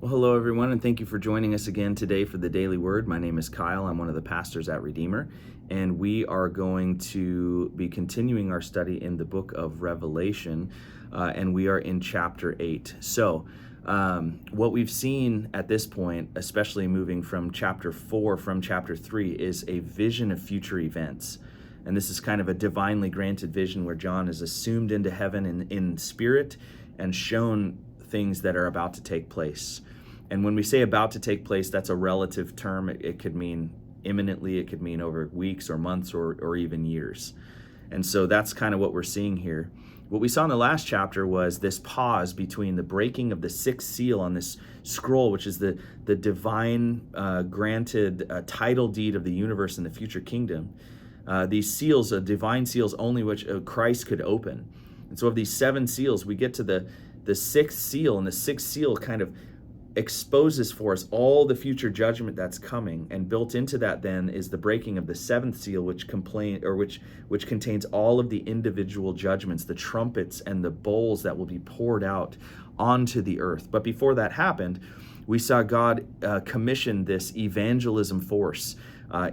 Well, hello, everyone, and thank you for joining us again today for the Daily Word. My name is Kyle. I'm one of the pastors at Redeemer, and we are going to be continuing our study in the book of Revelation, and we are in chapter 8. So, what we've seen at this point, especially moving from chapter 4 from chapter 3, is a vision of future events. And this is kind of a divinely granted vision where John is assumed into heaven in spirit and shown things that are about to take place. And when we say about to take place, that's a relative term. It could mean imminently, it could mean over weeks or months or even years. And so that's kind of what we're seeing here. What we saw in the last chapter was this pause between the breaking of the sixth seal on this scroll, which is the divine granted title deed of the universe and the future kingdom. These seals, divine seals only which Christ could open. And so of these seven seals, we get to the sixth seal, and the sixth seal kind of exposes for us all the future judgment that's coming, and built into that then is the breaking of the seventh seal, which contains all of the individual judgments, the trumpets and the bowls that will be poured out onto the earth. But before that happened, we saw God commission this evangelism force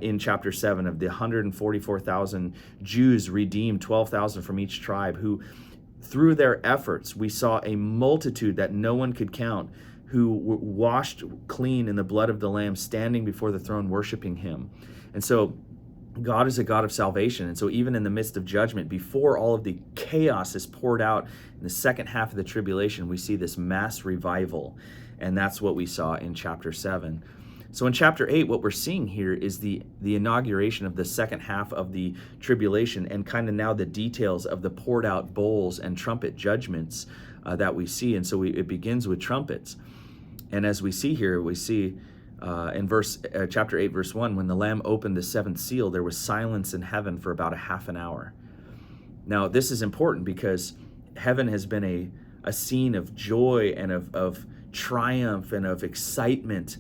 in chapter 7 of the 144,000 Jews redeemed, 12,000 from each tribe, who through their efforts we saw a multitude that no one could count, who were washed clean in the blood of the Lamb, standing before the throne, worshiping him. And so God is a God of salvation. And so even in the midst of judgment, before all of the chaos is poured out in the second half of the tribulation, we see this mass revival. And that's what we saw in chapter 7. So in chapter 8, what we're seeing here is the inauguration of the second half of the tribulation, and kind of now the details of the poured out bowls and trumpet judgments that we see. And so it begins with trumpets. And as we see here, we see in chapter 8, verse 1, when the Lamb opened the seventh seal, there was silence in heaven for about a half an hour. Now, this is important because heaven has been a scene of joy and of triumph and of excitement.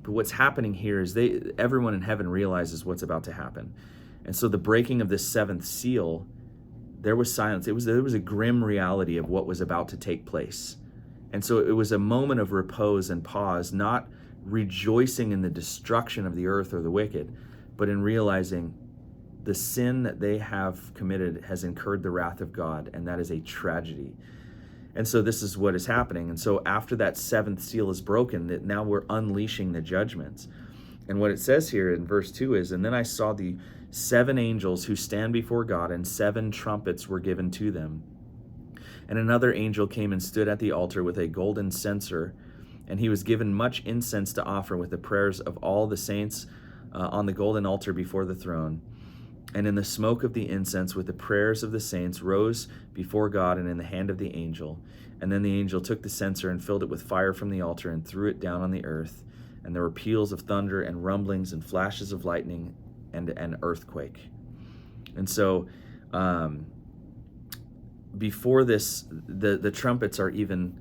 But what's happening here is everyone in heaven realizes what's about to happen. And so the breaking of this seventh seal, there was silence. There was a grim reality of what was about to take place. And so it was a moment of repose and pause, not rejoicing in the destruction of the earth or the wicked, but in realizing the sin that they have committed has incurred the wrath of God, and that is a tragedy. And so this is what is happening. And so after that seventh seal is broken, that now we're unleashing the judgments. And what it says here in verse 2 is, "And then I saw the seven angels who stand before God, and seven trumpets were given to them. And another angel came and stood at the altar with a golden censer, and he was given much incense to offer with the prayers of all the saints on the golden altar before the throne. And in the smoke of the incense with the prayers of the saints rose before God and in the hand of the angel. And then the angel took the censer and filled it with fire from the altar and threw it down on the earth. And there were peals of thunder and rumblings and flashes of lightning and an earthquake." And so before this, the trumpets are even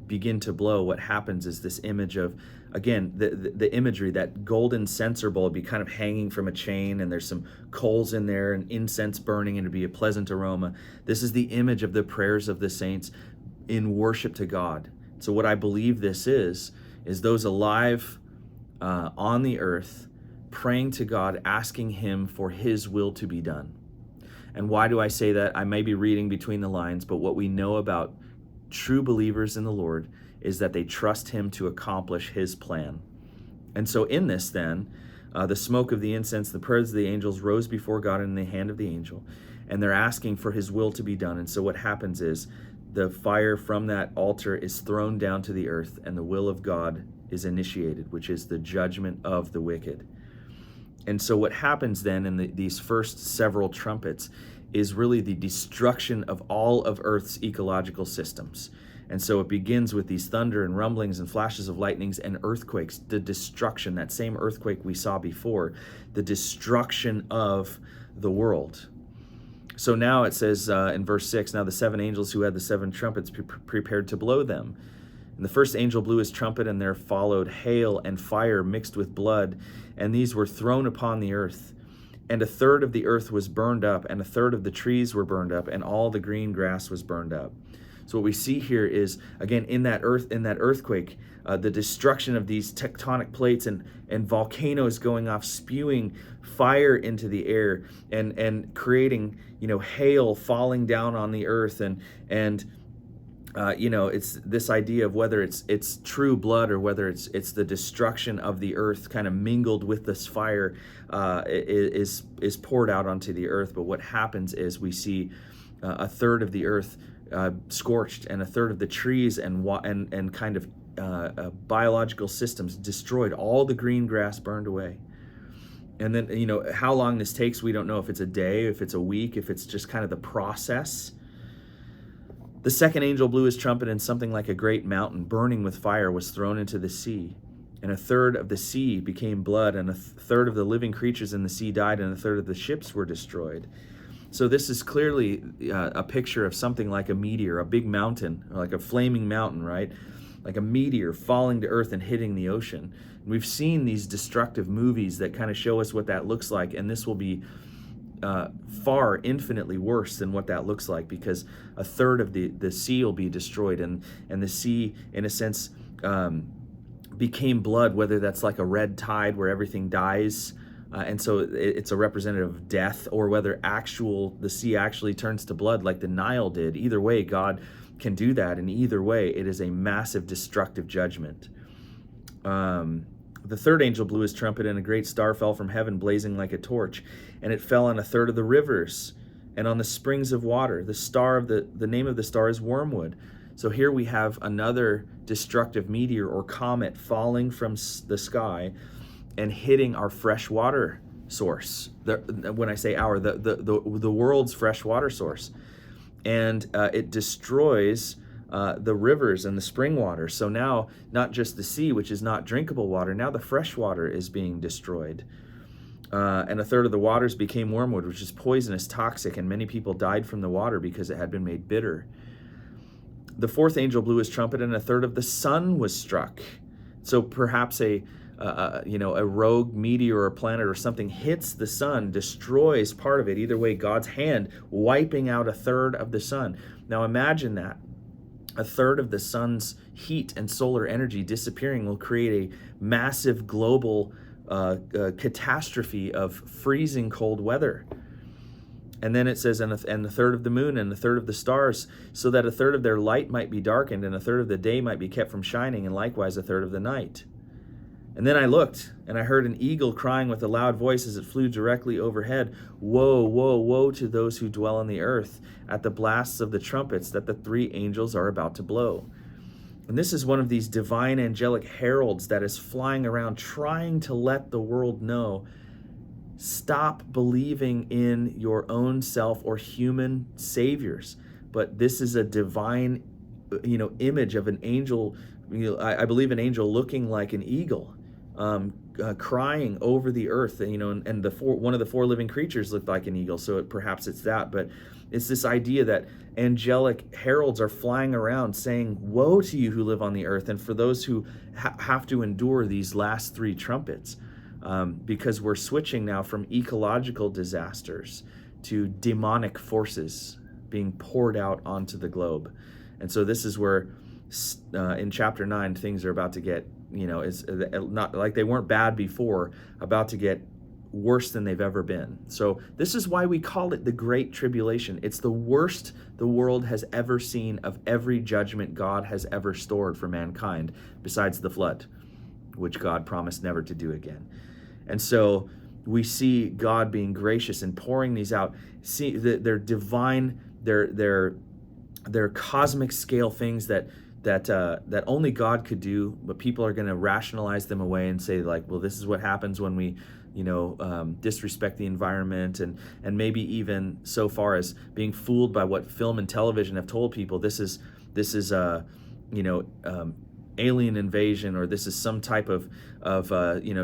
begin to blow, what happens is this image of, again, the imagery, that golden censer bowl be kind of hanging from a chain, and there's some coals in there and incense burning, and it'd be a pleasant aroma. This is the image of the prayers of the saints in worship to God. So what I believe this is those alive on the earth praying to God, asking him for his will to be done. And why do I say that? I may be reading between the lines, but what we know about true believers in the Lord is that they trust him to accomplish his plan. And so in this then, the smoke of the incense, the prayers of the angels rose before God in the hand of the angel, and they're asking for his will to be done. And so what happens is the fire from that altar is thrown down to the earth, and the will of God is initiated, which is the judgment of the wicked. And so what happens then in these first several trumpets is really the destruction of all of Earth's ecological systems. And so it begins with these thunder and rumblings and flashes of lightnings and earthquakes, the destruction, that same earthquake we saw before, the destruction of the world. So now it says in verse 6, "Now the seven angels who had the seven trumpets prepared to blow them. And the first angel blew his trumpet, and there followed hail and fire mixed with blood, and these were thrown upon the earth. And a third of the earth was burned up, and a third of the trees were burned up, and all the green grass was burned up. So what we see here is, again, in that earthquake, the destruction of these tectonic plates and volcanoes going off, spewing fire into the air and creating, hail falling down on the earth, and it's this idea of whether it's true blood or whether it's the destruction of the earth kind of mingled with this fire is poured out onto the earth. But what happens is we see a third of the earth scorched, and a third of the trees and kind of biological systems destroyed. All the green grass burned away. And then, how long this takes, we don't know. If it's a day, if it's a week, if it's just kind of the process. The second angel blew his trumpet, and something like a great mountain burning with fire was thrown into the sea. And a third of the sea became blood, and a third of the living creatures in the sea died, and a third of the ships were destroyed. So this is clearly a picture of something like a meteor, a big mountain, or like a flaming mountain, right? Like a meteor falling to earth and hitting the ocean. And we've seen these destructive movies that kind of show us what that looks like, and this will be far infinitely worse than what that looks like, because a third of the sea will be destroyed, and the sea, in a sense, became blood, whether that's like a red tide where everything dies, and so it's a representative of death, or whether the sea actually turns to blood like the Nile did. Either way, God can do that, and either way, it is a massive destructive judgment. The third angel blew his trumpet, and a great star fell from heaven, blazing like a torch, and it fell on a third of the rivers and on the springs of water. The name of the star is wormwood. So here we have another destructive meteor or comet falling from the sky and hitting our fresh water source. When I say our, the world's fresh water source, and it destroys the rivers and the spring water. So now, not just the sea, which is not drinkable water, now the fresh water is being destroyed. And a third of the waters became wormwood, which is poisonous, toxic, and many people died from the water because it had been made bitter. The fourth angel blew his trumpet, and a third of the sun was struck. So perhaps a rogue meteor or planet or something hits the sun, destroys part of it. Either way, God's hand wiping out a third of the sun. Now imagine that. A third of the sun's heat and solar energy disappearing will create a massive global catastrophe of freezing cold weather. And then it says, and a third of the moon and a third of the stars, so that a third of their light might be darkened, and a third of the day might be kept from shining, and likewise a third of the night. And then I looked, and I heard an eagle crying with a loud voice as it flew directly overhead, "Woe, woe, woe to those who dwell on the earth, at the blasts of the trumpets that the three angels are about to blow." And this is one of these divine angelic heralds that is flying around trying to let the world know, stop believing in your own self or human saviors. But this is a divine, image of an angel. I believe an angel looking like an eagle, crying over the earth. And one of the four living creatures looked like an eagle. So perhaps it's that. But it's this idea that angelic heralds are flying around saying, "Woe to you who live on the earth," and for those who have to endure these last three trumpets. Because we're switching now from ecological disasters to demonic forces being poured out onto the globe. And so this is where in chapter 9 things are about to get, it's not like they weren't bad before, about to get worse than they've ever been. So this is why we call it the Great Tribulation. It's the worst the world has ever seen of every judgment God has ever stored for mankind, besides the flood, which God promised never to do again. And so we see God being gracious and pouring these out. See, they're divine, they're cosmic scale things that only God could do, but people are going to rationalize them away and say, like, well, this is what happens when we disrespect the environment, and maybe even so far as being fooled by what film and television have told people. This is alien invasion, or this is some type of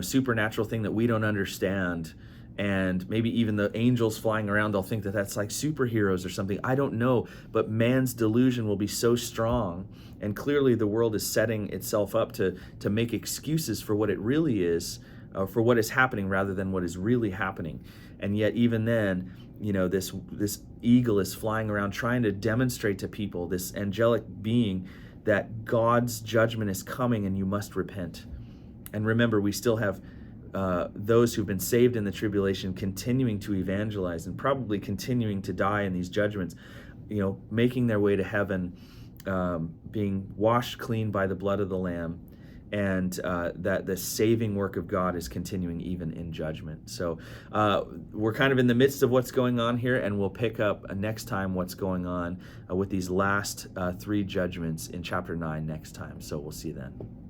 supernatural thing that we don't understand. And maybe even the angels flying around, they'll think that that's like superheroes or something. I don't know, but man's delusion will be so strong, and clearly the world is setting itself up to make excuses for what it really is, for what is happening rather than what is really happening. And yet even then, this eagle is flying around trying to demonstrate to people, this angelic being, that God's judgment is coming and you must repent. And remember, we still have those who've been saved in the tribulation continuing to evangelize and probably continuing to die in these judgments, making their way to heaven, being washed clean by the blood of the Lamb, and that the saving work of God is continuing even in judgment. So we're kind of in the midst of what's going on here, and we'll pick up next time what's going on with these last 3 judgments in chapter 9 next time. So we'll see you then.